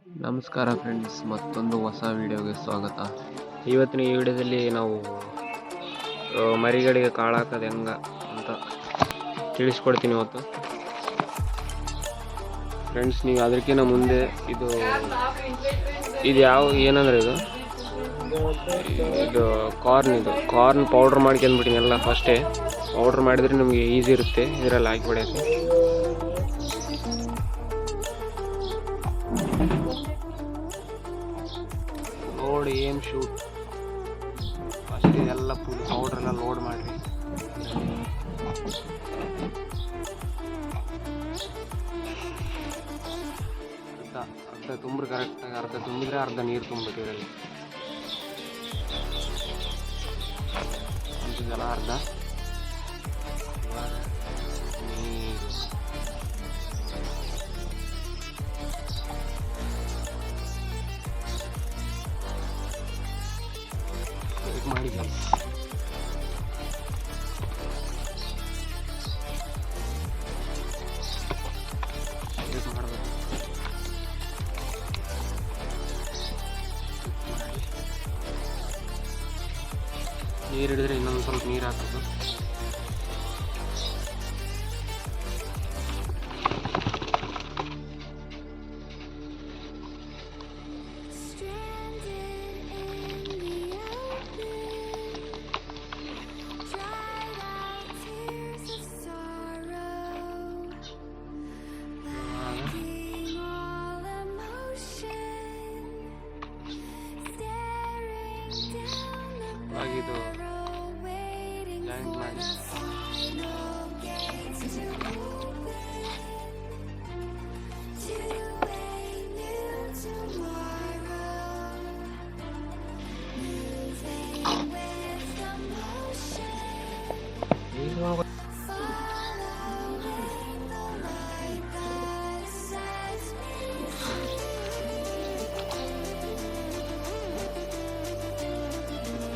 ನಮಸ್ಕಾರ ಫ್ರೆಂಡ್ಸ್, ಮತ್ತೊಂದು ಹೊಸ ವಿಡಿಯೋಗೆ ಸ್ವಾಗತ. ಇವತ್ತಿನ ಈ ವಿಡಿಯೋದಲ್ಲಿ ನಾವು ಮರಿಗಳಿಗೆ ಕಾಳು ಹಾಕೋದು ಹೆಂಗ ಅಂತ ತಿಳಿಸ್ಕೊಡ್ತೀನಿ ಇವತ್ತು ಫ್ರೆಂಡ್ಸ್. ನೀವು ಅದಕ್ಕಿಂತ ಮುಂದೆ ಇದು ಏನಂದ್ರೆ ಇದು ಕಾರ್ನ್ ಪೌಡ್ರ್ ಮಾಡ್ಕೊಂಡ್ಬಿಟ್ಟಿನಿ ಎಲ್ಲ. ಫಸ್ಟೇ ಪೌಡ್ರ್ ಮಾಡಿದ್ರೆ ನಮಗೆ ಈಸಿ ಇರುತ್ತೆ ಇದರಲ್ಲಿ ಹಾಕಿ ಹೊಡೆಯೋಕ್ಕೆ. ಲೋಡ್ ಏಮ್ ಶೂಟ್ ಫಸ್ಟ್ ಇದೆಲ್ಲ ಫುಲ್ ಪೌಡ್ರೆಲ್ಲ ಲೋಡ್ ಮಾಡಿರಿ. ಅರ್ಧ ತುಂಬ್ರಿ, ಕರೆಕ್ಟಾಗಿ ಅರ್ಧ ತುಂಬಿದ್ರೆ ಅರ್ಧ ನೀರು ತುಂಬಿಟ್ಟು ಇದರಲ್ಲಿ ಅಂತಿದ್ದೆಲ್ಲ ಅರ್ಧ ನೀರು. ಮಾಡಿ ಮಾಡಬೇಕು. ನೀರು ಹಿಡಿದ್ರೆ ಇನ್ನೊಂದು ಸ್ವಲ್ಪ ನೀರು ಹಾಕೋದು. ಇದು ಜಾಯಿಂಟ್ ಮಾಡಿ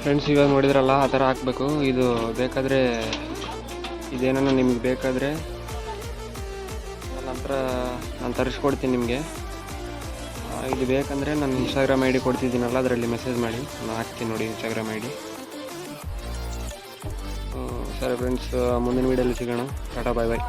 ಫ್ರೆಂಡ್ಸ್. ಇವಾಗ ನೋಡಿದ್ರಲ್ಲ, ಆ ಥರ ಹಾಕಬೇಕು. ಇದು ಬೇಕಾದರೆ ಇದೇನೋ ನಿಮ್ಗೆ ಬೇಕಾದರೆ ನಂತರ ನಾನು ತರಿಸ್ಕೊಡ್ತೀನಿ ನಿಮಗೆ. ಇದು ಬೇಕಂದರೆ ನಾನು ಇನ್ಸ್ಟಾಗ್ರಾಮ್ ಐ ಡಿ ಕೊಡ್ತಿದ್ದೀನಲ್ಲ, ಅದರಲ್ಲಿ ಮೆಸೇಜ್ ಮಾಡಿ, ನಾನು ಹಾಕ್ತೀನಿ ನೋಡಿ ಇನ್ಸ್ಟಾಗ್ರಾಮ್ ಐ ಡಿ. ಸರಿ ಫ್ರೆಂಡ್ಸ್, ಮುಂದಿನ ವೀಡಿಯೋಲಿ ಸಿಗೋಣ. ಟಾಟಾ, ಬಾಯ್ ಬಾಯ್.